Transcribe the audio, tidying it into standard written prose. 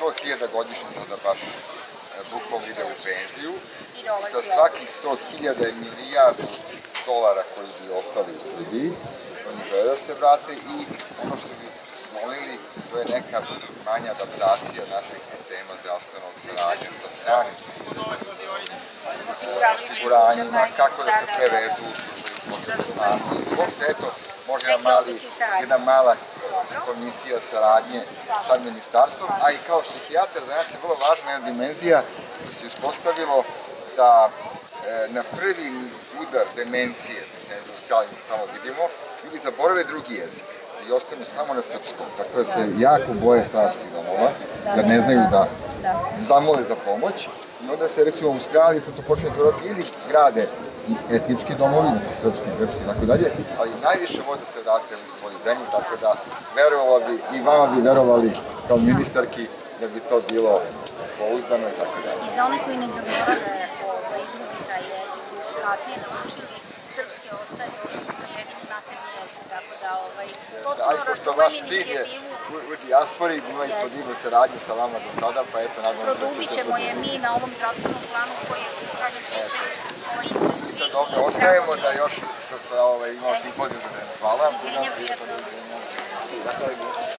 100.000 godišnjica da baš bukvalno ide u penziju. Sa svakih 100.000 je milijardu dolara koji bi ostali u Srbiji. Oni žele da se vrate i ono što bi molili, to je neka manja adaptacija našeg sistema zdravstvenog saradnje sa stranim sistemima, osiguranjima, kako da se prevezu u slučaju potrebe. Uopšte, eto, može jedna mala komisija saradnje sa ministarstvom, a i kao psihijatar za nas je vrlo važna jedna dimenzija koja se uspostavilo da na prvi udar demencije, da se Australiji tamo vidimo, ljudi zaborave drugi jezik i ostanu samo na srpskom, tako da se jako boje stranačkih domova, jer ne znaju da zamole za pomoć. I onda se, recimo, u Australiji sam to počeo govoriti, ili grade etnički domovi, znači srpski, grčki i tako dalje, ali najviše vode se vrate u svoju zemlju, tako da verovala bi, i vama bi verovali kao ministarki, da bi to bilo pouzdano i tako dalje. I za one koji ne zaborave drugi taj jezik, koji su kasnije naučili, srpski ostaje još jedini materni jezik, tako da potpuno razumem inicijativu. U dijaspori imali smo divnu saradnju sa vama do sada, pa eto, nadam se... Produbit ćemo je mi na ovom zdravstvenom planu koji je u krajnjem slučaju interes svih. Dobro, ostajemo da još imamo simpoziju za den. Hvala. Doviđenja, prijatno.